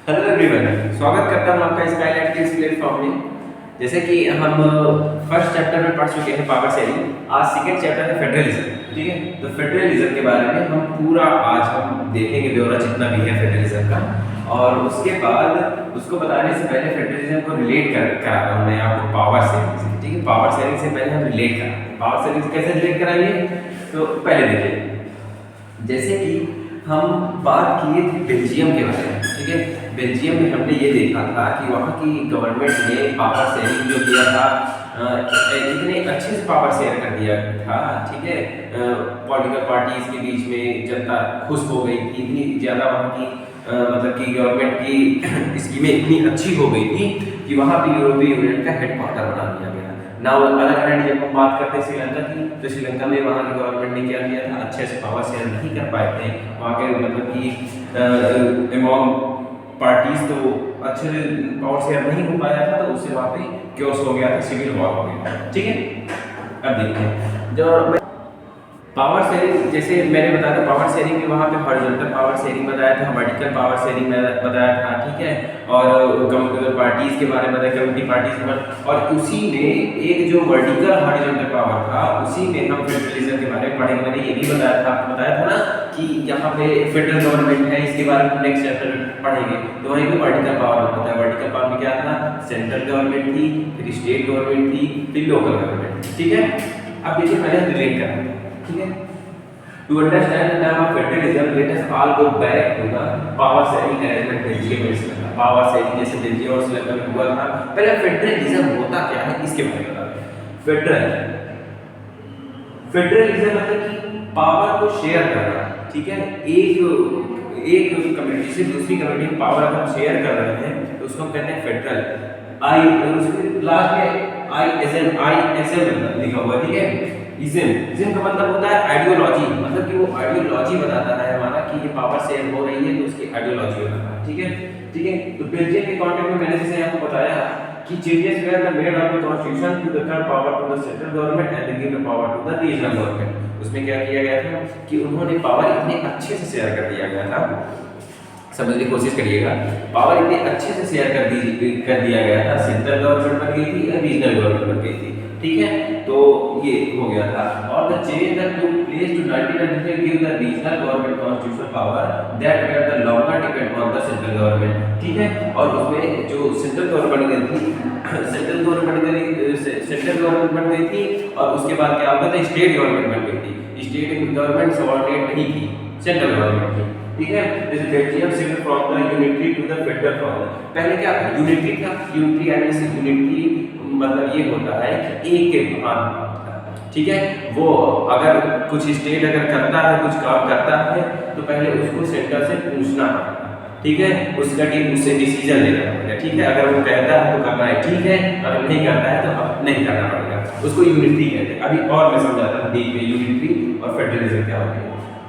Hello everyone, स्वागत करता हूं आपका स्काईलाइट के इस प्लेटफॉर्म में। जैसे कि हम फर्स्ट चैप्टर में पढ़ चुके हैं पावर शेयरिंग, आज सेकंड चैप्टर है फेडरलिज्म। ठीक है, तो फेडरलिज्म के बारे में हम पूरा आज हम देखेंगे ब्यौरा जितना भी है फेडरलिज्म का। और उसके बाद उसको बताने से पहले फेडरलिज्म को रिलेट करा रहा हूं मैं आपको पावर शेयरिंग से। ठीक है, पावर शेयरिंग से पहले हम रिलेट कराएंगे। पावर शेयरिंग से कैसे रिलेट कराएंगे, तो पहले देखिए, जैसे कि हम बात किए थे बेल्जियम के बारे में। ठीक है, बेल्जियम में हमने ये देखा था कि वहाँ की गवर्नमेंट ने पावर शेयरिंग जो किया था, इतने अच्छे से पावर शेयर कर दिया था। ठीक है, पॉलिटिकल पार्टीज के बीच में जनता खुश हो गई थी, इतनी ज़्यादा वहाँ की मतलब कि गवर्नमेंट की स्कीमें इतनी अच्छी हो गई थी कि वहाँ पे यूरोपीय यूनियन का हेडक्वार्टर बना दिया गया। नाउ अदर हैंड जब हम बात करते हैं श्रीलंका की, तो श्रीलंका में वहाँ की गवर्नमेंट ने क्या किया था, अच्छे से पावर शेयर नहीं कर पाए थे। वहाँ के मतलब कि अमॉन्ग पार्टीज तो अच्छे से पावर शेयर नहीं हो पाया था, तो उससे वहाँ पे क्योस हो गया था, सिविल वॉर हो गया था। ठीक है, अब देखते हैं जो पावर शेयरिंग, जैसे मैंने बताया था पावर शेयरिंग में वहाँ पे हॉरिजॉन्टल पावर शेयरिंग बताया था, वर्टिकल पावर शेयरिंग बताया था। ठीक है, और कम्युनिटी पार्टीज के बारे में बताया, कम्युनिटी पार्टीज के बारे, और उसी में एक जो वर्टिकल हॉरिजॉन्टल पावर था, उसी में हम फेडरलिज्म के बारे में पढ़ेंगे। मैंने ये भी बताया था, आपको बताया था ना कि यहाँ पे फेडरल गवर्नमेंट है, इसके बारे में हम नेक्स्ट चैप्टर में पढ़ेंगे। तो वहीं पे वर्टिकल पावर होता है। वर्टिकल पावर में क्या था, सेंट्रल गवर्नमेंट थी, फिर स्टेट गवर्नमेंट थी, फिर लोकल गवर्नमेंट। ठीक है, अब देखिए पहले रिलेट करेंगे। ठीक है, to understand the term of federalism, let us all go back to the power sharing arrangement Belgium में इसका पावर शेयरिंग जैसे बेल्जियम और श्रीलंका में हुआ था। पहले फेडरलिज्म होता क्या है इसके बारे में बताते हैं। फेडरलिज्म मतलब कि पावर को शेयर करना। ठीक है, एक कम्युनिटी से दूसरी कम्युनिटी में पावर अगर हम शेयर कर रहे हैं तो उसको हम कहते हैं फेडरल। उसके लास्ट में आई एस एम लिखा हुआ। ठीक है, इज्म का मतलब होता है आइडियोलॉजी, मतलब कि वो आइडियोलॉजी बताता है हमारा कि ये पावर शेयर हो रही है, तो उसकी आइडियोलॉजी बताता है। ठीक है, तो बेल्जियम के कॉन्टेक्स्ट में मैंने जैसे आपको बताया कि changes were the made of the constitution to the power to the central government and give the power to the regional government. उसमें क्या किया गया था कि उन्होंने पावर इतने अच्छे से शेयर कर दिया गया था, समझने की कोशिश करिएगा, पावर इतने अच्छे से शेयर कर दिया गया था, सेंट्रल गवर्नमेंट बन गई थी और रीजनल गवर्नमेंट बन गई थी। ठीक है, तो ये हो गया था। और the change that took place to 1993 give the regional government constitutional power that were the longer depend on the central government. ठीक है, और उसमें जो सेंट्रल गवर्नमेंट थी, सेंट्रल गवर्नमेंट बन गई थी, और उसके बाद क्या होगा था, स्टेट गवर्नमेंट बन गई थी। स्टेट गवर्नमेंट सबऑर्डिनेट नहीं थी, सेंट्रल गवर्नमेंट थी। ठीक है, जैसे Belgium shift from the unitary to the federal form. पहले क्या था, यूनिटरी था। यूनिटरी यानी से यूनिटरी मतलब ये होता है कि एक के भाग होता है। ठीक है, वो अगर कुछ स्टेट अगर करता है, कुछ काम करता है, तो पहले उसको सेंटर से पूछना पड़ता है। ठीक है, उसका टीम उससे डिसीजन लेना पड़ेगा। ठीक है, अगर वो कहता है तो करना है, ठीक है, अगर नहीं करता है तो अब नहीं करना पड़ेगा। उसको यूनिटरी कहते हैं। अभी और मैं समझाता हूँ डीप में यूनिटरी और फेडरलिज्म क्या होता है।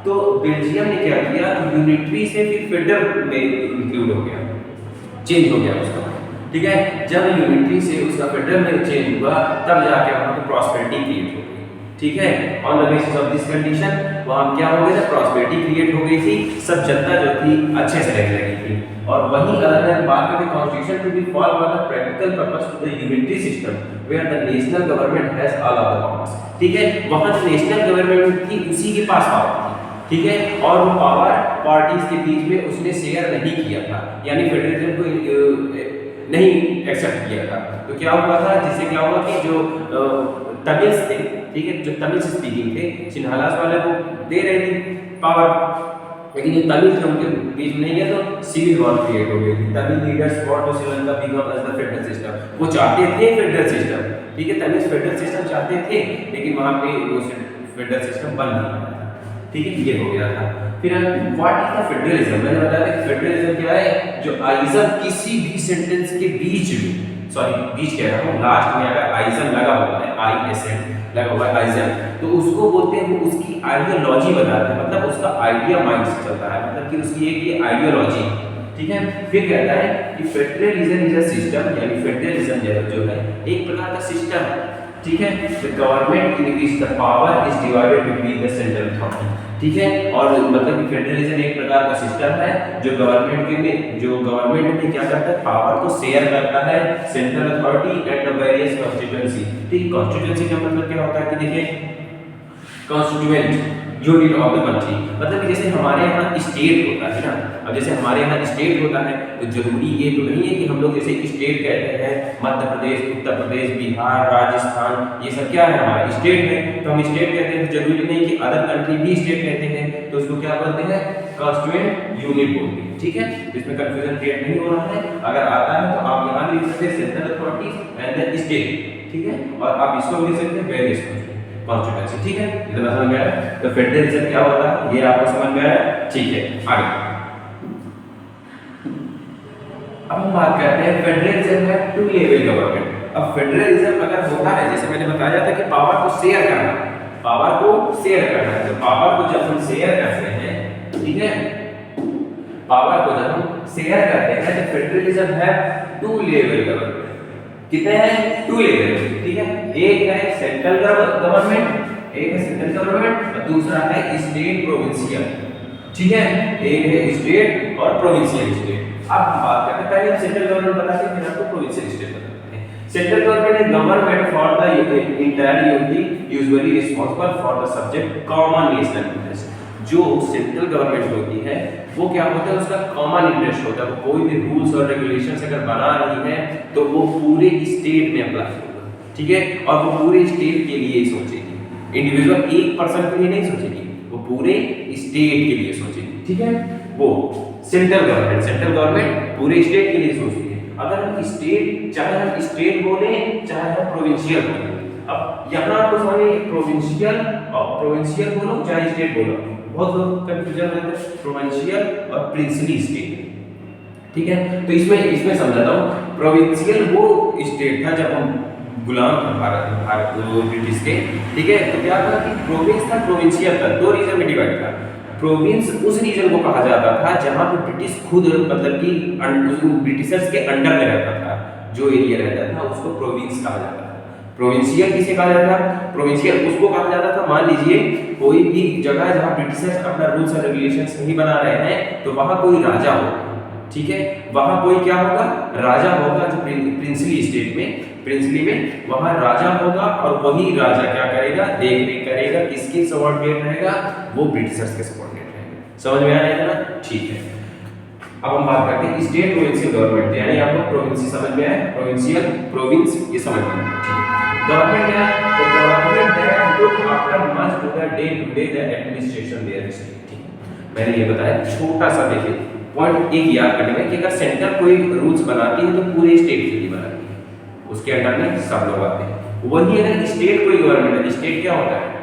तो बेल्जियम ने क्या किया, यूनिटरी से फिर फेडरल में इंक्लूड हो गया, चेंज हो गया उसका। ठीक है, जब यूनिटरी से उसका फेडरल में चेंज हुआ, तब जाके वहाँ पे प्रॉस्पेरिटी क्रिएट हो गई। ठीक है, on the basis of this condition वहाँ क्या हो गया था, प्रॉस्पेरिटी क्रिएट हो गई थी, सब जनता जो थी अच्छे से रहने लगी थी। और वहीं अगर हम बात करें constitution to be follow by the practical purpose to the unitary system where the national government has all of the powers. ठीक है, वहाँ जो नेशनल गवर्नमेंट थी उसी के पास पावर थी। ठीक है, और वो पावर पार्टीज के बीच में उसने शेयर नहीं किया था, यानी फेडरलिज्म को नहीं एक्सेप्ट किया था। तो क्या हुआ था, जिससे क्या हुआ कि जो तमिल्स थे, ठीक है, जो तमिल स्पीकिंग थे, सिन्हालास वाले को दे रहे थे पावर, लेकिन ये तमिल थे उनके बीच में नहीं है, तो सिविल वॉर क्रिएट हो गई थी। Tamil leaders want to Sri Lanka become as the federal system. वो चाहते थे फेडरल सिस्टम। ठीक है, तमिल फेडरल सिस्टम चाहते थे, लेकिन वहाँ पे वो फेडरल सिस्टम बन नहीं पाया। ठीक है, ये हो गया था। फिर व्हाट इज द फेडरलिज्म, मैंने बताया था कि फेडरलिज्म क्या है, जो आइजम किसी भी सेंटेंस के बीच में, सॉरी बीच कह रहा हूँ, लास्ट में अगर आइजम लगा हुआ है, आईएसएम लगा हुआ है आइजम, तो उसको बोलते हैं, वो उसकी आइडियोलॉजी बताते हैं, मतलब उसका आइडिया माइंड से चलता है, मतलब कि उसकी एक ये आइडियोलॉजी। ठीक है, फिर कहता है कि फेडरलिज्म इज अ सिस्टम, यानी फेडरलिज्म जो है एक प्रकार का सिस्टम है। ठीक है। The government in which the power is divided between the central authority, ठीक है। और मतलब कि फेडरलिज्म एक प्रकार का सिस्टम है जो गवर्नमेंट में क्या करता है, पावर को शेयर करता है central authority and the various constituency. ठीक, कॉन्स्टिट्यूएंसी का मतलब क्या होता है कि देखिए constituent unit of the country, मतलब कि जैसे हमारे यहाँ स्टेट होता है ना, अब जैसे हमारे यहाँ स्टेट होता है तो जरूरी ये तो नहीं है कि हम लोग जैसे स्टेट कहते हैं मध्य प्रदेश, उत्तर प्रदेश, बिहार, राजस्थान, ये सब क्या है हमारा स्टेट है, तो हम स्टेट कहते हैं। जरूरी नहीं कि अदर कंट्री भी स्टेट कहते हैं, तो उसको क्या बोलते हैं, कॉन्स्टिट्यूएंट यूनिट बोलते हैं, ठीक है। इसमें कंफ्यूजन क्रिएट नहीं हो रहा है, अगर आता है तो आप यहाँ भी लिख सकते हैं central authorities and the state, ठीक है, और आप इसको भी लिख सकते हैं वेरियस कॉन्स्टिट्यूएंसी, ठीक है। इतना समझ में आया? तो फेडरलिज्म क्या होता है ये आपको समझ में आया, ठीक है। आगे अब हम बात करते हैं फेडरलिज्म है टू लेवल गवर्नमेंट। अब फेडरलिज्म अगर होता है, जैसे मैंने बताया था कि पावर को शेयर करना, पावर को शेयर करना है, तो पावर को जब हम शेयर करते हैं, ठीक है, पावर को जब हम शेयर करते हैं तो फेडरलिज्म है टू लेवल गवर्नमेंट। कितने हैं, टू लेवल, ठीक है। एक है सेंट्रल गवर्नमेंट, एक है सेंट्रल गवर्नमेंट और दूसरा है स्टेट प्रोविंशियल, ठीक है। एक है स्टेट और प्रोविंशियल स्टेट। अब हम बात करते हैं, पहले हम सेंट्रल गवर्नमेंट बताते हैं फिर आपको प्रोविंशियल स्टेट बताते हैं। Central government is government for the entire unity usually responsible for the subject common national interest. जो सेंट्रल गवर्नमेंट होती है वो क्या होता है, उसका कॉमन इंटरेस्ट होता है, वो कोई भी रूल्स और रेगुलेशंस अगर बना रही है तो वो पूरे स्टेट में अप्लाई होगा, ठीक है, और वो पूरे स्टेट के लिए ही सोचेगी, इंडिविजुअल एक पर्सन के लिए नहीं सोचेगी, वो पूरे स्टेट के लिए सोचेगी, ठीक है। वो सेंट्रल गवर्नमेंट पूरे स्टेट के लिए सोचती है। अगर हम स्टेट, चाहे हम स्टेट बोले चाहे हम प्रोविंशियल बोले, अब यहाँ आपको समझिए प्रोविंशियल बोलो चाहे स्टेट बोलो, बहुत लोग कंफ्यूजन रहते हैं प्रोविंशियल और प्रिंसली स्टेट, ठीक है। तो इसमें समझाता हूँ, प्रोविंशियल वो स्टेट था जब हम गुलाम था भारत ब्रिटिश के, ठीक है। तो क्या था कि प्रोविंस था, प्रोविंशियल था, दो रीजन में डिवाइड था। प्रोविंस उस रीजन को कहा जाता था जहां पे ब्रिटिश खुद मतलब कि ब्रिटिशर्स के अंडर में रहता था, जो एरिया रहता था उसको प्रोविंस कहा जाता था। प्रोविंशियल किसे कहा जाता था, प्रोविंशियल उसको कहा जाता था, मान लीजिए कोई भी जगह जहां ब्रिटिशर्स अपना रूल्स और रेगुलेशंस नहीं बना रहे हैं तो वहां कोई राजा होगा, ठीक है, वहां कोई क्या होगा, राजा होगा, जो प्रिंसली स्टेट में, प्रिंसली में वहां राजा होगा और वही राजा क्या करेगा, देख रेख करेगा, किसके सबऑर्डिनेट रहेगा, वो ब्रिटिशर्स के सबऑर्डिनेट रहेगा। समझ में आया ना, ठीक है। अब हम बात करते हैं स्टेट प्रोविंशियल गवर्नमेंट, यानी आपको प्रोविंस समझ में आया, प्रोविंशियल प्रोविंस ये समझ में आया। गवर्नमेंट क्या है, the government that look after must to the day to day the administration their state, ठीक है। मैंने ये बताया, छोटा सा देखिए पॉइंट एक याद करने में कि अगर सेंटर कोई रूल्स बनाती है तो पूरे स्टेट के लिए बनाती है, उसके अंडर में सब लोग आते हैं। वही अगर स्टेट कोई गवर्नमेंट है, स्टेट क्या होता है,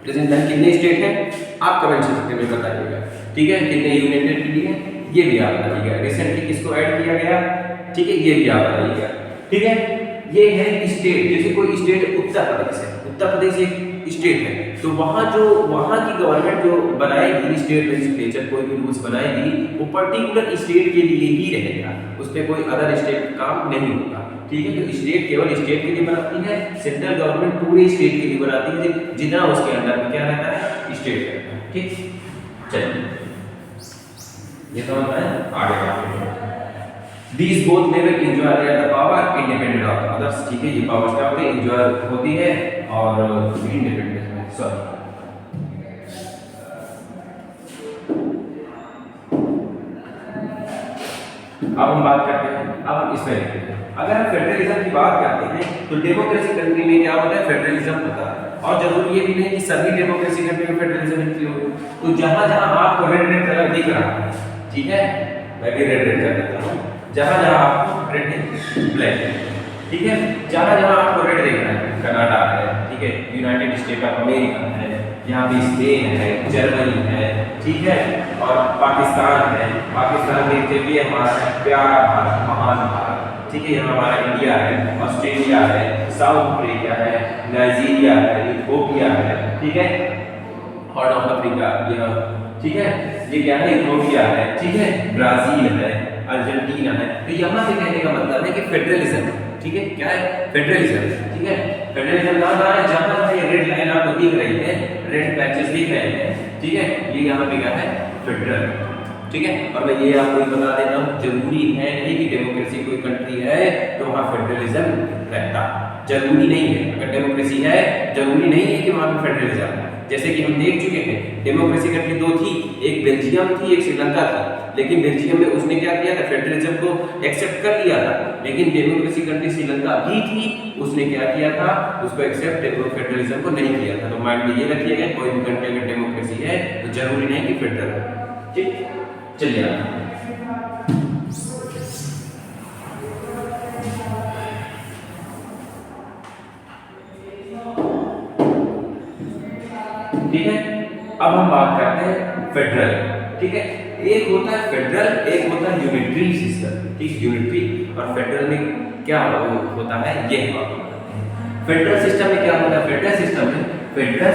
प्रेजेंट कितने स्टेट हैं आप कमेंट सेक्शन में बताइएगा, ठीक है, कितने यूनियन टेरिटरी है ये भी आप बताइएगा, रिसेंटली किसको ऐड किया गया, ठीक है, ये भी आप बताइएगा, ठीक है। ये है स्टेट, जैसे कोई स्टेट उत्तर प्रदेश है, उत्तर प्रदेश एक स्टेट है, तो वहाँ की गवर्नमेंट जो बनाएगी स्टेट लेजिस्लेचर, कोई भी रूल्स बनाएगी वो पर्टिकुलर स्टेट के लिए ही रहेगा, उस पर कोई अदर स्टेट काम नहीं होगा, ठीक है। तो स्टेट केवल स्टेट के लिए बनाती है, सेंट्रल गवर्नमेंट पूरे स्टेट के लिए बनाती है, जितना उसके अंदर में क्या रहता है, स्टेट रहता है, ठीक। चलिए ये समझ में आया, आगे बढ़ते हैं। These both level enjoy their power independent of the others, ठीक है, ये पावर्स क्या होती है, enjoy होती है और independent है, सॉरी। अब हम बात करते हैं, अब हम इसमें देखते हैं, अगर हम फेडरलिज्म की बात करते हैं तो डेमोक्रेसी कंट्री में क्या होता है, फेडरलिज्म होता है, और जरूरी ये भी नहीं कि सभी डेमोक्रेसी कंट्री में फेडरलिज्म इंक्लूड हो। तो जहां जहां आपको रेड रेड कलर दिख रहा है, ठीक है, मैं भी रेड रेड कर देता हूं, जहां जहां आपको रेड ब्लैक, ठीक है, जहां जहां आपको रेड दिख रहा है, कनाडा है, ठीक है, यूनाइटेड स्टेट ऑफ अमेरिका है, यहाँ पे स्पेन है, जर्मनी है, ठीक है, और पाकिस्तान है, पाकिस्तान देखते हुए हमारा प्यारा भारत, महान भारत, ठीक है, यहाँ हमारा इंडिया है, ऑस्ट्रेलिया है, साउथ अफ्रीका है, नाइजीरिया है, इथियोपिया है, ठीक है, हॉर्न ऑफ अफ्रीका यह, ठीक है, ये क्या है, इथियोपिया है, ठीक है, ब्राजील है, अर्जेंटीना है। तो यहाँ से कहने का मतलब है कि फेडरलिज्म, ठीक है, क्या है, फेडरलिज्म, ठीक है, फेडरलिज्म कहाँ है, जहाँ पर ये रेड लाइन आपको दिख रही है, रेड पैचेस दिख रहे हैं, ठीक है, ये यहाँ पे क्या है, फेडरल, ठीक है। और मैं ये आपको बता देता हूँ, जरूरी है नहीं कि डेमोक्रेसी कोई कंट्री है तो वहाँ फेडरलिज्म रहता, जरूरी नहीं है। अगर डेमोक्रेसी है जरूरी नहीं है कि वहाँ पे फेडरलिज्म है। जैसे कि हम देख चुके हैं डेमोक्रेसी कंट्री दो थी, एक बेल्जियम थी, एक श्रीलंका थी। लेकिन बेल्जियम में उसने क्या किया था, फेडरलिज्म को एक्सेप्ट कर लिया था। लेकिन डेमोक्रेसी कंट्री श्रीलंका भी थी, उसने क्या किया था, उसको एक्सेप्ट फेडरलिज्म को नहीं किया था। तो माइंड में ये रखिएगा, कोई भी कंट्री अगर डेमोक्रेसी है तो जरूरी नहीं कि फेडरल है, ठीक। चलिए ठीक है, अब हम बात करते हैं फेडरल, ठीक है। एक होता है फेडरल, एक होता है यूनिटरी सिस्टम, ठीक। यूनिटरी और फेडरल में क्या होता है, ये फेडरल सिस्टम में क्या होता है, federal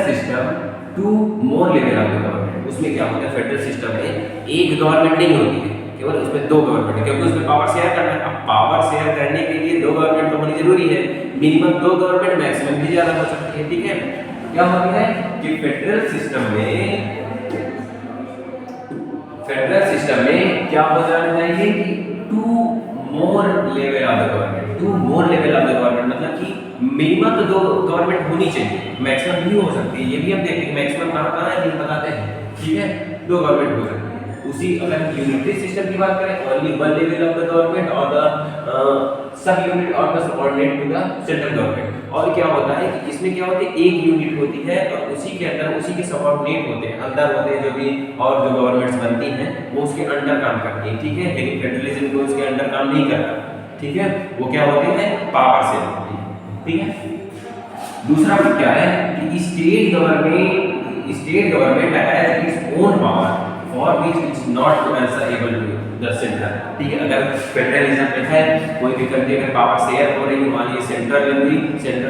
system two more level of government. उसमें क्या होता है, फेडरल सिस्टम में एक गवर्नमेंट नहीं होती है, केवल उसमें दो गवर्नमेंट है, क्योंकि उसमें पावर शेयर करना है। अब पावर शेयर करने के लिए दो गवर्नमेंट तो होनी जरूरी है, मिनिमम दो गवर्नमेंट, मैक्सिमम भी ज्यादा हो सकती है, ठीक है। क्या होता है कि फेडरल सिस्टम में क्या हो जाना चाहिए कि two more level of the government, two more level of the government, मतलब कि मिनिमम तो दो गवर्नमेंट होनी चाहिए, मैक्सिमम भी हो सकती है। ये भी हम देखते हैं मैक्सिमम कहाँ है, ये बताते हैं, ठीक है। दो गवर्नमेंट हो सकती है। उसी अगर यूनिटरी सिस्टम की बात करें, only one level of the government और द सब यूनिट और the subordinate to the central government. और क्या होता है कि इसमें क्या होती है, एक यूनिट होती है और उसी के अंदर उसी के सबऑर्डिनेट होते हैं, अंदर होते हैं जो भी और जो गवर्नमेंट्स बनती हैं वो उसके अंडर काम करती हैं, ठीक है। लेकिन फेडरलिज्म को उसके अंडर काम नहीं करता, ठीक है। वो क्या होते हैं, पावर से होती है, ठीक है। दूसरा क्या है कि state government has its own power for which it's not answerable to the centre, ठीक है। अगर फेडरलिज्म में है, कोई भी कंट्री में पावर शेयर हो रही है, मान लीजिए सेंट्रल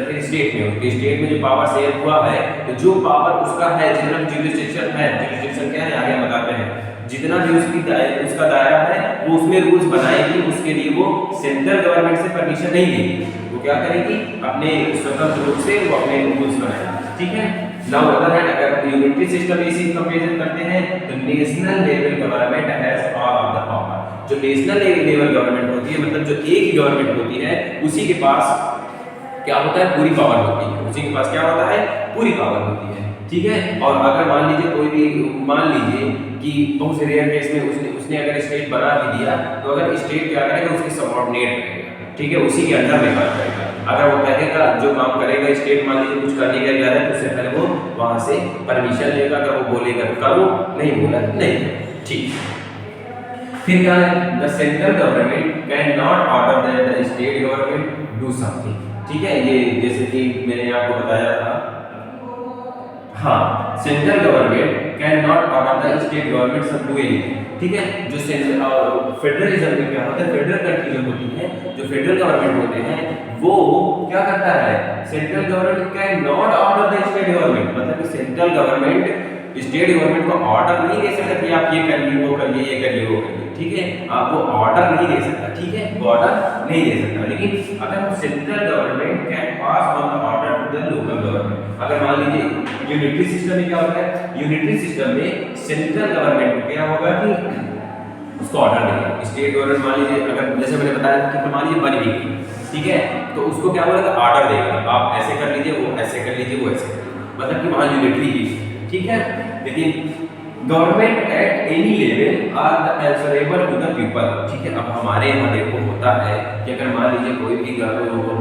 के स्टेट में होती है, स्टेट में जो पावर शेयर हुआ है तो जो पावर उसका है, जितना जुरिसडिक्शन है, जुरिसडिक्शन क्या है आगे बताते हैं, जितना भी उसका दायरा है वो उसमें रूल्स बनाएगी, उसके लिए वो सेंट्रल गवर्नमेंट से परमिशन नहीं लेगी। वो क्या करेगी, अपने स्वतंत्र रूप से वो अपने रूल्स बनाएगी, ठीक है। नाउ अदर हैंड अगर यूनिटरी सिस्टम इसी कंपैरिजन करते हैं तो national level government has all of the power. जो नेशनल लेवल गवर्नमेंट होती है, मतलब जो एक ही गवर्नमेंट होती है, उसी के पास क्या होता है, पूरी पावर होती है, उसी के पास क्या होता है, पूरी पावर होती है, ठीक है। और अगर मान लीजिए कोई भी, मान लीजिए कि बहुत से रेयर केस में उसने अगर स्टेट बना भी दिया तो अगर स्टेट क्या करेगा, उसके सबऑर्डिनेट रहेगा, ठीक है, उसी के अंडर में काम करेगा। अगर वो कहेगा जो काम करेगा स्टेट, मान लीजिए कुछ करने का इरादा है तो उससे पहले वो वहां से परमिशन लेगा, अगर वो बोलेगा तो करो, नहीं बोला नहीं, ठीक। फिर क्या है, the central government can not order that the state government do something, ठीक है। ये जैसे कि मैंने आपको बताया था, हाँ, central government can not order the state government सब डू एनीथिंग, ठीक है। जो फेडरलिज्म में क्या होता है, फेडरल कंट्री जो होती है, जो फेडरल गवर्नमेंट होते हैं, वो क्या करता है, central government can not order the state government, मतलब कि सेंट्रल गवर्नमेंट स्टेट गवर्नमेंट को ऑर्डर नहीं दे सकता कि आप ये करिए, वो करिए, ये करिए, वो करिए, ठीक है। आपको ऑर्डर नहीं दे सकता, ठीक है, वो ऑर्डर नहीं दे सकता। लेकिन अगर central government can pass on the order to the local government, अगर मान लीजिए यूनिटरी सिस्टम में क्या होता है, यूनिटरी सिस्टम में सेंट्रल गवर्नमेंट को क्या होगा कि उसको ऑर्डर देगा, स्टेट गवर्नमेंट मान लीजिए अगर जैसे मैंने बताया कि मान लीजिए बनी हुई, ठीक है, तो उसको क्या बोलेगा, ऑर्डर देगा, आप ऐसे कर लीजिए, वो ऐसे कर लीजिए, वो ऐसे, मतलब कि वहाँ यूनिटरी ही, ठीक है। लेकिन government at any level are the answerable to the people, ठीक है। अब हमारे यहाँ देखो होता है कि अगर मान लीजिए कोई भी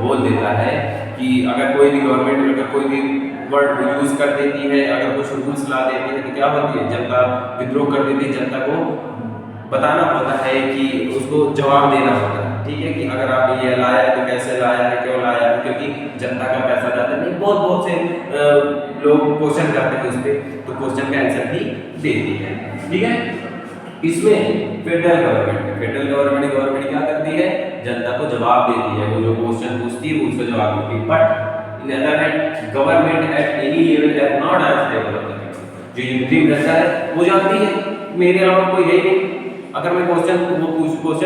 बोल देता है कि अगर कोई भी गवर्नमेंट अगर कोई भी वर्ड यूज कर देती है, अगर कुछ रूल्स ला देती है तो क्या होती है, जनता विद्रोह कर देती है, जनता को बताना होता है कि उसको जवाब देना होता है, ठीक है, कि अगर आप ये लाया है तो कैसे लाया है, क्यों लाया है, क्योंकि जनता का पैसा जाता नहीं, बहुत से लोग क्वेश्चन करते हैं उस पर, तो क्वेश्चन का आंसर भी देती है, ठीक है। इसमें फेडरल गवर्नमेंट क्या करती है, जनता को जवाब देती है, वो जो क्वेश्चन पूछती है उसका जवाब देती है। But in other hand government at any level has not answerable of the people, जो यूनिटरी रहता है वो जानती है मेरे अलावा कोई है नहीं, अगर मैं क्वेश्चन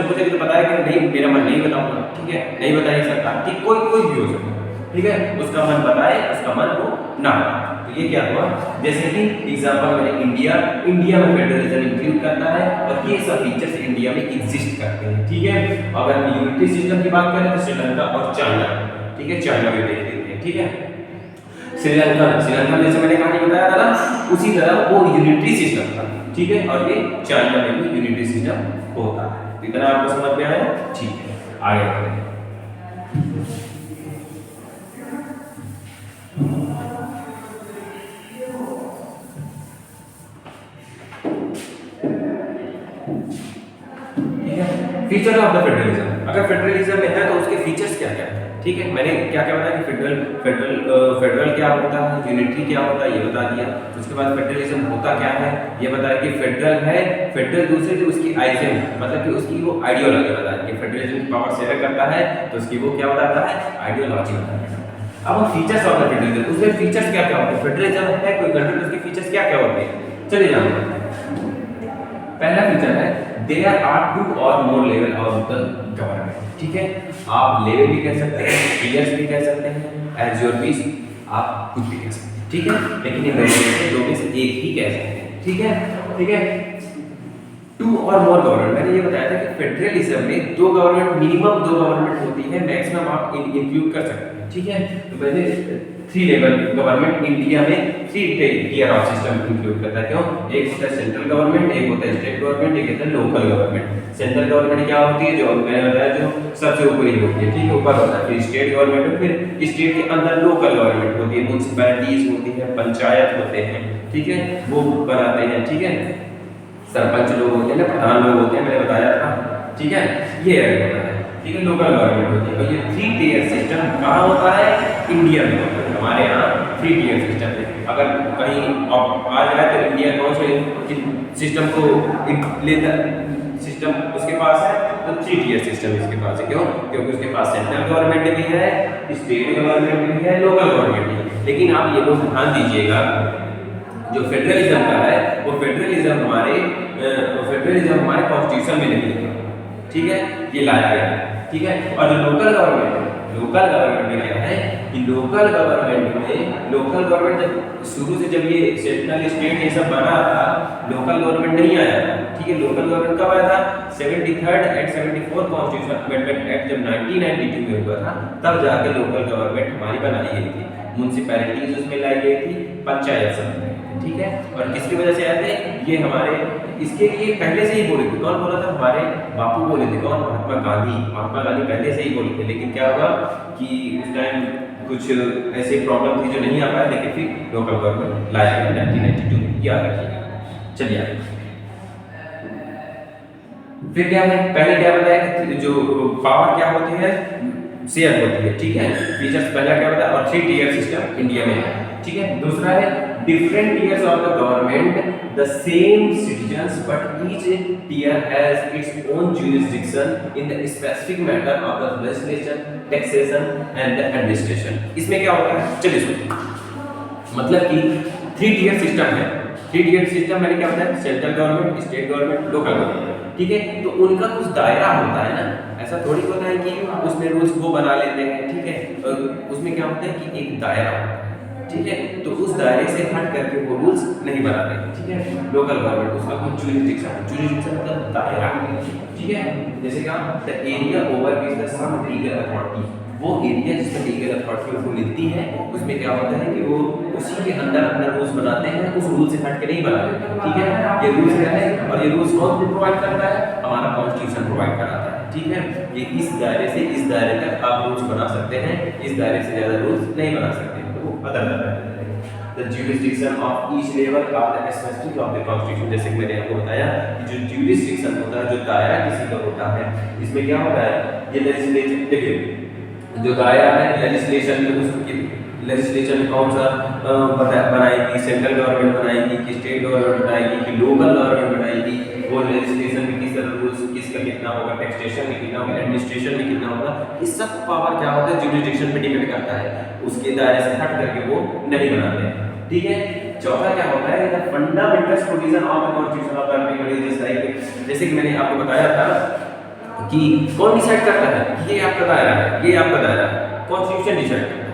पूछेगी तो बताया कि नहीं, मेरा मन नहीं बताऊंगा, ठीक है, नहीं बताइए सरकार, ठीक, कोई भी हो सकता है, ठीक है, उसका मन बताए, उसका मन वो ना बताए। तो ये क्या हुआ, जैसे कि एग्जांपल मैंने इंडिया में फेडरलिज्म इंक्लूड करता है और ये सब फीचर्स इंडिया में एग्जिस्ट करते हैं। ठीक है, अगर हम यूनिटरी सिस्टम की बात करें तो श्रीलंका और चाइना, ठीक है, चाइना में देख लेते हैं। ठीक है, श्रीलंका जैसे मैंने कहानी बताया था ना, उसी तरह वो यूनिटरी सिस्टम था। ठीक है, और ये चाइना में भी यूनिटरी सिस्टम होता है। इतना आपको समझ में आया? ठीक है, आगे बढ़ते हैं। फीचर ऑफ द फेडरलिज्म, अगर फेडरलिज्म में है तो उसके फीचर्स क्या क्या है? ठीक है, मैंने क्या क्या बताया कि फेडरल क्या होता है, यूनिटरी क्या होता है, ये बता दिया। उसके बाद फेडरलिज्म होता क्या है ये बताया कि फेडरल है, फेडरल दूसरे जो उसकी आइडियम मतलब कि उसकी वो आइडियोलॉजी बताया कि फेडरलिज्म की पावर शेयर करता है तो उसकी वो क्या बताता है, आइडियोलॉजी बताता है। अब फीचर्स ऑफ द फेडरलिज्म, उसमें फीचर्स क्या क्या होते हैं, फेडरलिज्म है कोई कंट्री तो उसके फीचर्स क्या क्या होते हैं, चलिए जानते हैं। पहला फीचर है देयर आर 2 और मोर लेवल ऑफ द गवर्नमेंट। ठीक है, आप लेवल भी कह सकते हैं, टीयर्स भी कह सकते हैं, एज योर विश आप कुछ भी कह सकते हैं। ठीक है, लेकिन ये दो में से एक ही कह सकते हैं। ठीक है, ठीक है, 2 और मोर गवर्नमेंट, मैंने ये बताया था कि फेडरलिज्म में 2 गवर्नमेंट, मिनिमम 2 गवर्नमेंट होती है, मैक्सिमम आप इंक्लूड कर सकते हैं। ठीक है, तो पहले 3 लेवल गवर्नमेंट इंडिया में 3 टियर ऑफ सिस्टम इंक्लूड करता है। क्यों? एक होता है सेंट्रल गवर्नमेंट, एक होता है स्टेट गवर्नमेंट, एक होता है लोकल गवर्नमेंट। सेंट्रल गवर्नमेंट क्या होती है, जो मैंने बताया जो सबसे ऊपर ही होती है। ठीक है, ऊपर होता है, फिर स्टेट गवर्नमेंट, फिर स्टेट के अंदर लोकल गवर्नमेंट होती है, म्युनिसिपैलिटीज होती है, पंचायत होते हैं। ठीक है, वो बनाते हैं। ठीक है, सरपंच लोग होते हैं ना, प्रधान लोग होते हैं, मैंने बताया था। ठीक है, ये होता है। ठीक है, लोकल गवर्नमेंट होती है। और ये 3 टियर सिस्टम कहाँ होता है, इंडिया में होता है। हमारे यहाँ 3 टियर सिस्टम है। अगर कहीं आ जाए तो इंडिया कौन से सिस्टम को लेता सिस्टम उसके पास है, तो 3 टियर सिस्टम इसके पास है। क्यों? क्योंकि उसके पास सेंट्रल गवर्नमेंट भी है, स्टेट गवर्नमेंट भी है, लोकल गवर्नमेंट भी है। लेकिन आप ये लोग ध्यान दीजिएगा, जो फेडरलिज्म का है वो फेडरलिज्म हमारे कॉन्स्टिट्यूशन में नहीं है। ठीक है, ये लाया गया है। ठीक है, और जो लोकल गवर्नमेंट में क्या है कि लोकल गवर्नमेंट जब शुरू से जब ये सेंट्रल स्टेट ये सब बना था, लोकल गवर्नमेंट नहीं आया था। ठीक है, लोकल गवर्नमेंट कब आया था, 73rd and 74 constitution amendment act जब 1992 में हुआ था, तब जाके लोकल गवर्नमेंट हमारी बनाई गई थी, म्युनिसिपैलिटीज उसमें लाई गई थी, पंचायत सब। ठीक है, और किसकी वजह से आए थे, ये हमारे इसके लिए पहले से ही बोले थे। कौन बोला था, हमारे बापू बोले थे। कौन? महात्मा गांधी पहले से ही बोले थे। लेकिन क्या हुआ कि उस टाइम कुछ ऐसे प्रॉब्लम थी जो नहीं आ पाया, लेकिन फिर लोकल गवर्नमेंट लाया गया 1992 में, याद रखिएगा। चलिए आगे, फिर क्या है, पहले क्या बताया कि जो पावर क्या होती है, शेयर होती है। ठीक है, फीचर्स पहला क्या बताया, और 3 टियर सिस्टम इंडिया में है। ठीक है, दूसरा है different tiers of the government, the same citizens, but each tier has its own jurisdiction in the specific matter of the legislation, taxation and the administration. इसमें क्या होता है, चलिए सुनिए। मतलब कि 3 टियर सिस्टम है। 3 टियर सिस्टम मैंने क्या बताया, central government, state government, local government. ठीक है, तो उनका कुछ दायरा होता है ना, ऐसा थोड़ी होता है कि उसमें रूल्स वो बना लेते हैं। ठीक है, उसमें क्या होता है कि एक दायरा होता है। ठीक है, तो उस दायरे से हट करके वो रूल्स नहीं बनाते। ठीक है, लोकल गवर्नमेंट उसका कुछ जुरिसडिक्शन मतलब दायरा। ठीक है, जैसे क्या, the area over which the some legal authority, वो एरिया जिसमें लीगल अथॉरिटी उनको मिलती है, उसमें क्या होता है कि वो उसी के अंदर रूल्स बनाते हैं, उस रूल से हट के नहीं बनाते। ठीक है, ये रूल्स क्या है, और ये रूल्स कौन प्रोवाइड करता है, हमारा कॉन्स्टिट्यूशन प्रोवाइड कराता है। ठीक है, ये इस दायरे से इस दायरे तक आप रूल्स बना सकते हैं, इस दायरे से ज्यादा रूल्स नहीं बना सकते। The jurisdiction of each level of the specific of the constitution, जैसे कि मैंने आपको बताया कि जो jurisdiction होता है, जो दायरा किसी का होता है, इसमें क्या होता है, ये लेजिस्लेशन, देखिए जो दायरा है लेजिस्लेशन में, उसकी लेजिस्लेशन कौन सा बनाएगी, सेंट्रल गवर्नमेंट बनाएगी कि स्टेट गवर्नमेंट बनाएगी कि लोकल गवर्नमेंट बनाएगी, वो लेजिस्लेशन में किस तरह रूल्स, किसका कितना होगा, टैक्सेशन में कितना होगा, एडमिनिस्ट्रेशन में कितना होगा, इस सब पावर क्या होता है, जुरिसडिक्शन पे डिपेंड करता है, उसके दायरे से हट करके वो नहीं बनाते हैं। ठीक है, चौथा क्या होता है, the fundamental provision of the constitution of the country, जैसे कि मैंने आपको बताया था कि कौन डिसाइड करता है कि ये आपका दायरा है, ये आपका दायरा है, कॉन्स्टिट्यूशन डिसाइड करता है।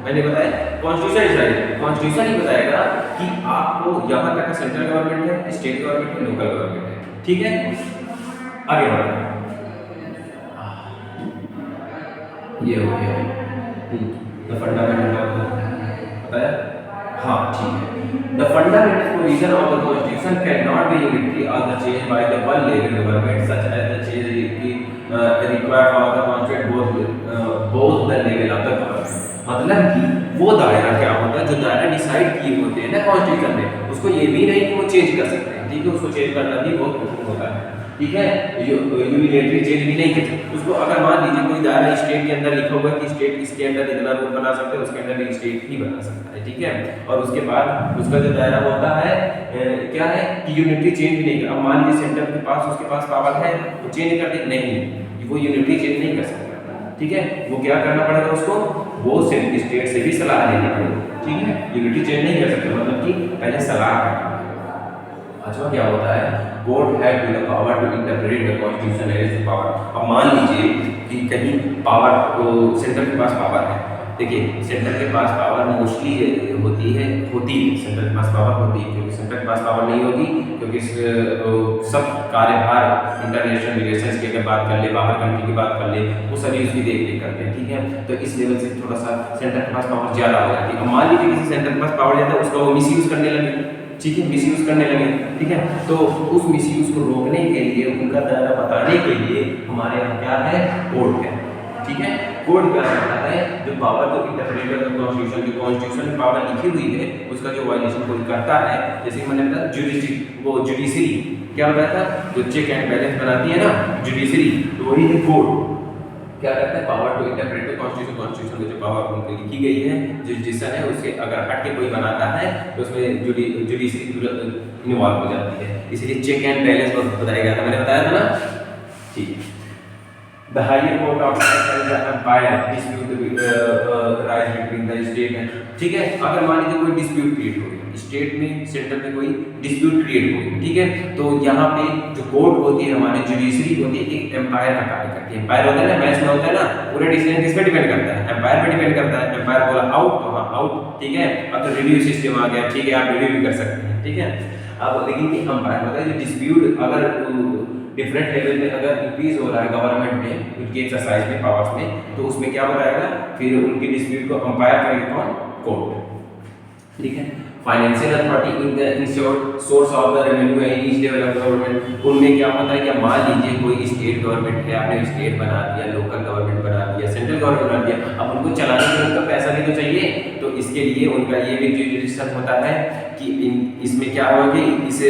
मैंने बताया कॉन्स्टिट्यूशन ही बताएगा कि आपको यहाँ तक का सेंट्रल गवर्नमेंट है, स्टेट गवर्नमेंट है, लोकल गवर्नमेंट है, ठीक है। आगे बढ़ते हैं, ये हो गया द फंडामेंटल बताया, हाँ ठीक है। The fundamental provision of the constitution can not be unitary और the change by the one level government such as the change required for the constitution both the level of the government. मतलब कि वो दायरा क्या होता है जो दायरा डिसाइड किए होते हैं ना कॉन्स्टिट्यूशन में, उसको ये भी नहीं कि वो चेंज कर सकते हैं, ठीक है, उसको चेंज करना भी बहुत मुश्किल होता है, ठीक है, यूनिलेटरी चेंज भी नहीं कर सकते उसको। अगर मान लीजिए कोई दायरा स्टेट के अंदर लिखा हुआ है कि स्टेट इसके अंदर इतना रूल बना सकते हैं, उसके अंदर भी स्टेट ही बना सकता है, ठीक है, और उसके बाद उसका जो दायरा होता है क्या है कि यूनिटरी चेंज भी नहीं कर। अब मान लीजिए सेंटर के पास उसके पास पावर है वो चेंज कर दे, नहीं, वो यूनिटरी चेंज नहीं कर सकता, ठीक है, वो क्या करना पड़ेगा उसको, वो स्टेट से भी सलाह लेनी पड़ेगी, ठीक है, यूनिटरी चेंज नहीं कर सकते, मतलब कि पहले सलाह करना। अच्छा क्या होता है, court have the power to interpret the constitution as power. अब मान लीजिए कि कहीं पावर सेंटर के पास पावर है, देखिए सेंटर के पास पावर मोस्टली होती है सेंटर के पास पावर होती है, क्योंकि सेंटर के पास पावर नहीं होगी क्योंकि सब कार्यभार इंटरनेशनल रिलेशंस की अगर बात कर ले, बाहर कंट्री की बात कर ले, वो सभी उसकी देख रेख करते हैं, ठीक है, तो इस लेवल से थोड़ा सा सेंटर के पास पावर ज़्यादा हो जाती है। अब मान लीजिए किसी सेंटर के पास पावर ज़्यादा है, उसका वो मिसयूज़ करने लगे, ठीक है, मिसयूज़ करने लगे, ठीक है, तो उस मिसयूज़ को रोकने के लिए, उनका दायरा बताने के लिए हमारे यहाँ क्या है, कोर्ट है, ठीक है। कोर्ट क्या करता है, जो पावर को इंटरप्रेट कर कॉन्स्टिट्यूशन, जो कॉन्स्टिट्यूशन में पावर लिखी हुई है उसका जो वायलेशन कोई करता है, जैसे कि मैंने बताया जुडिशरी क्या बताया था, जो चेक एंड बैलेंस बनाती है ना जुडिशरी, तो वही है कोर्ट, क्या करता है, power to interpret the constitution में जो पावर उनको लिखी गई है, जुडिशन है, उसके अगर हट के कोई बनाता है तो उसमें जुडिशरी इन्वॉल्व हो जाती है, इसलिए चेक एंड बैलेंस बताया गया था, मैंने बताया था ना, ठीक है। The higher court of empire dispute rise between the state and, ठीक है, अगर मान लीजिए कोई डिस्प्यूट क्रिएट हो गया स्टेट में, सेंटर में कोई डिस्प्यूट क्रिएट हो गया, ठीक है, तो यहाँ पे जो कोर्ट होती है हमारी जुडिशरी होती है, एक एम्पायर का कार्य करती है। एम्पायर होता है ना, मैच में होता है ना, पूरा डिसीजन किस पे डिपेंड करता है, एम्पायर पे डिपेंड करता है। एम्पायर बोला आउट तो हाँ आउट, ठीक है, अब तो रिव्यू सिस्टम आ गया, ठीक है, आप रिव्यू भी कर सकते हैं, ठीक है। अब लेकिन एम्पायर होता है जो डिस्प्यूट अगर डिफरेंट लेवल में अगर इंक्रीज हो रहा है गवर्नमेंट में उनकी एक्सरसाइज में पावर्स में, तो उसमें क्या बताएगा, फिर उनकी डिस्प्यूट को अंपायर करेगा कौन, कोर्ट, ठीक है। Financial authority in the insured source of the revenue है ईच लेवल ऑफ गवर्नमेंट, उनमें क्या होता है कि मान लीजिए कोई स्टेट गवर्नमेंट है, आपने स्टेट बना दिया, लोकल गवर्नमेंट बना दिया, सेंट्रल गवर्नमेंट बना दिया, अब उनको चलाने के लिए उनका पैसा भी तो चाहिए, तो इसके लिए उनका ये भी जुडिशन होता है कि इसमें क्या होगा कि इस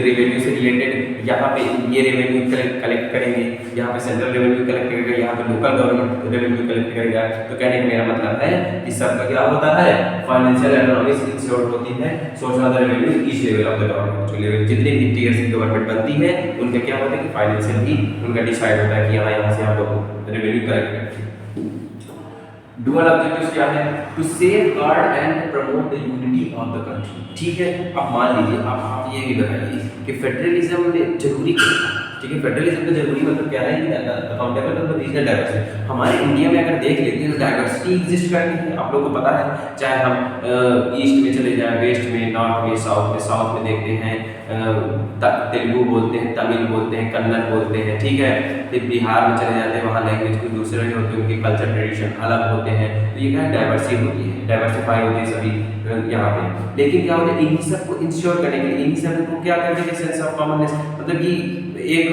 रेवेन्यू से रिलेटेड यहाँ पे ये रेवेन्यू कलेक्ट करेंगे, यहाँ पे सेंट्रल रेवेन्यू कलेक्ट करेगा, यहाँ पे लोकल गवर्नमेंट रेवेन्यू कलेक्ट करेगा, तो कहने का मेरा मतलब है कि सबका क्या होता है, फाइनेंशियल इकोनॉमिक्स इंश्योर्ड होती है, source of the revenue each level of the government, जो लेवल जितने भी टीयर्स की गवर्नमेंट बनती है उनका क्या होता है कि फाइनेंशियल भी उनका डिसाइड होता है कि यहाँ से आप लोग रेवेन्यू कलेक्ट करेंगे। डुअल ऑब्जेक्टिव्स क्या है, to safeguard and promote the unity of the country, ठीक है। अब मान लीजिए आप ये भी बताइए कि फेडरलिज्म में जरूरी क्या है, ठीक है, फेडरलिज्म का जरूरी मतलब क्या है कि accountable for the regional diversity. हमारे इंडिया में अगर देख लेते हैं तो डाइवर्सिटी एग्जिस्ट करती है, आप लोगों को पता है, चाहे हम ईस्ट में चले जाएं, वेस्ट में, नॉर्थ में, साउथ में देखते हैं तेलुगु बोलते हैं, तमिल बोलते हैं, कन्नड़ बोलते हैं, ठीक है, फिर बिहार में चले जाते हैं, वहाँ लैंग्वेज कुछ दूसरे होते हैं, उनके कल्चर ट्रेडिशन अलग होते हैं, तो ये क्या है, डाइवर्सिटी होती है, डाइवर्सिफाई होती है सभी यहाँ पे। लेकिन क्या होता है, इन्हीं सबको इंश्योर करने के लिए, इन्हीं सबको क्या करने के सेंस ऑफ कॉमननेस, मतलब कि एक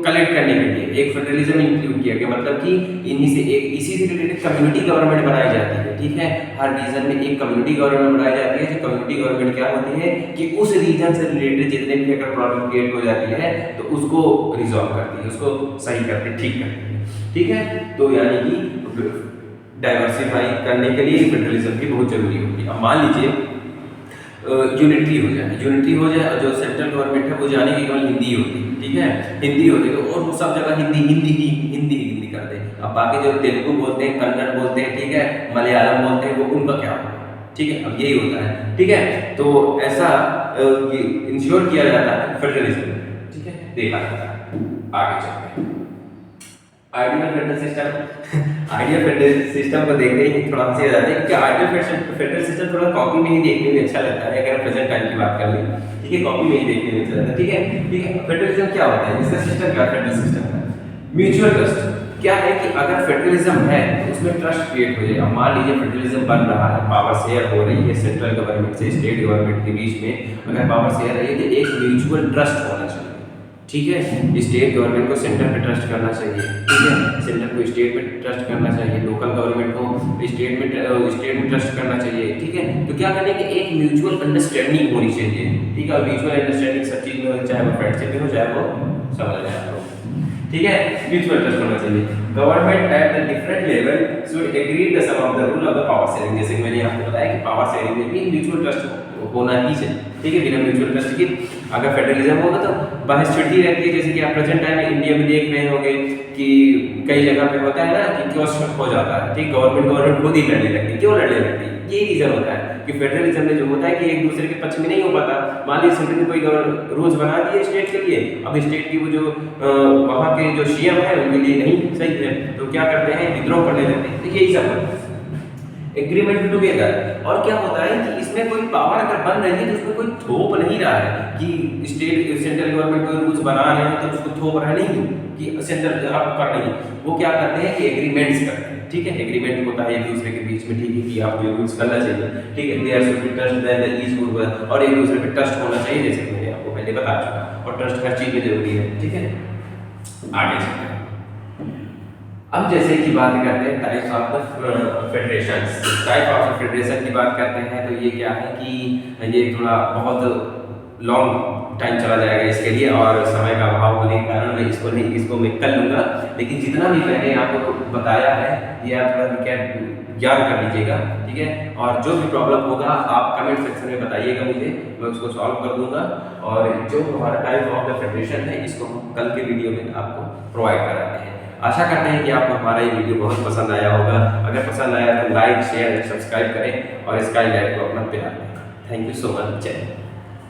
कलेक्ट करने के लिए एक फेडरलिज्म इंक्लूड किया गया, मतलब कि इन्हीं से एक इसी से रिलेटेड कम्युनिटी गवर्नमेंट बनाई जाती है, ठीक है, हर रीजन में एक कम्युनिटी गवर्नमेंट बनाई जाती है। जो कम्युनिटी गवर्नमेंट क्या होती है कि उस रीजन से रिलेटेड जितने भी अगर प्रॉब्लम क्रिएट हो जाती है तो उसको रिजॉल्व करती है, उसको सही करती है, ठीक करती है, ठीक है। तो यानी कि डाइवर्सिफाई करने के लिए फेडरलिज्म की बहुत जरूरी होती है। अब मान लीजिए यूनिटरी हो जाए और जो सेंट्रल गवर्नमेंट है वो जाने की केवल हिंदी होती है, ठीक है, हिंदी होती है, तो और सब जगह हिंदी कर दे। अब बाकी जो तेलुगु बोलते हैं, कन्नड़ बोलते हैं, ठीक है, मलयालम बोलते हैं, वो उनका क्या होगा, ठीक है, अब यही होता है, ठीक है। तो ऐसा इंश्योर किया जाता है फेडरलिज्म, ठीक है, देखा जाता है। आगे चलते हैं, ideal federal system ideal federal system को देखते ही थोड़ा हंसी आ जाती है, क्योंकि आइडियल फेडरल सिस्टम थोड़ा कॉपी में ही देखने में अच्छा लगता है। अगर प्रेजेंट टाइम की बात कर लें, ठीक है, कॉपी में ही देखने में अच्छा लगता है। ठीक है, ठीक है। फेडरलिज्म क्या होता है, इसका सिस्टम क्या फेडरल सिस्टम का म्यूचुअल ट्रस्ट क्या है कि अगर फेडरलिज्म है तो उसमें ट्रस्ट क्रिएट हो जाए। अब मान लीजिए फेडरलिज्म बन रहा है, पावर शेयर हो रही है सेंट्रल गवर्नमेंट से स्टेट गवर्नमेंट के बीच में, अगर पावर शेयर है तो एक म्यूचुअल ट्रस्ट होना चाहिए। ठीक है, स्टेट गवर्नमेंट को सेंटर पे ट्रस्ट करना चाहिए, ठीक है, सेंटर को स्टेट में ट्रस्ट करना चाहिए, लोकल गवर्नमेंट को स्टेट में ट्रस्ट करना चाहिए। ठीक है, तो क्या करने की एक म्यूचुअल अंडरस्टैंडिंग होनी चाहिए। ठीक है, म्यूचुअल अंडरस्टैंडिंग सब चीज में हो, चाहे वो फ्रेंडशिप में हो, चाहे वो समझ रहे हैं आप। ठीक है, म्यूचुअल ट्रस्ट होना चाहिए। Government at the different level should agree the some of the rule of the power sharing. जैसे कि मैंने आपको बताया कि पावर शेयरिंग में भी म्यूचुअल ट्रस्ट होना ही चाहिए। ठीक है, बिना म्यूचुअल ट्रस्ट के अगर फेडरलिज्म होगा तो बहस छिड़ती रहती है। जैसे कि आप प्रेजेंट टाइम में इंडिया में देख रहे होंगे कि कई जगह पे होता है ना कि क्वेश्चन हो जाता है। ठीक, गवर्नमेंट खुद ही लड़ने लगती है। क्यों लड़ने लगती है? यही रीजन होता है कि फेडरलिज्म में जो होता है कि एक दूसरे के पक्ष में नहीं हो पाता। मान लीजिए सेंटर ने कोई रूल्स बना दिए स्टेट के लिए, अब स्टेट की वो जो वहाँ के जो सीएम है उनके लिए नहीं सही है, तो क्या करते हैं, विद्रोह करने लगते हैं। तो यही सब है एग्रीमेंट टुगेदर। और क्या होता है कि इसमें कोई पावर अगर बन रही है तो उसमें कोई थोप नहीं रहा है कि स्टेट सेंट्रल गवर्नमेंट कोई रूल्स बना रहे हैं तो उसको थोप रहा नहीं कि सेंट्रल आप कर रही है। वो क्या करते हैं कि एग्रीमेंट्स करते हैं। ठीक है, एग्रीमेंट होता है एक दूसरे के बीच में, ठीक है, कि आपको ये रूल्स करना चाहिए। ठीक है, there should be trust then each good, और एक दूसरे पे ट्रस्ट होना चाहिए, जैसे कि मैंने आपको पहले बता चुका। और ट्रस्ट हर चीज में जरूरी है। ठीक है, आगे चलते हैं। अब जैसे कि बात करते हैं types of the federations. Type of federation की बात करते हैं तो ये क्या है कि ये थोड़ा बहुत लॉन्ग टाइम चला जाएगा इसके लिए, और समय का अभाव होने के कारण मैं इसको मैं कर लूँगा। लेकिन जितना भी मैंने आपको बताया है ये आप थोड़ा रिकैप याद कर लीजिएगा। ठीक है, और जो भी प्रॉब्लम होगा आप कमेंट सेक्शन में बताइएगा मुझे, मैं उसको सॉल्व कर दूंगा। और जो हमारा टाइप ऑफ द फेडरेशन है इसको हम कल के वीडियो में आपको प्रोवाइड कराते हैं। आशा करते हैं कि आपको हमारा ये वीडियो बहुत पसंद आया होगा। अगर पसंद आया तो लाइक शेयर सब्सक्राइब करें और स्काई लाइफ को अपना प्यार दें। Thank you so much. जय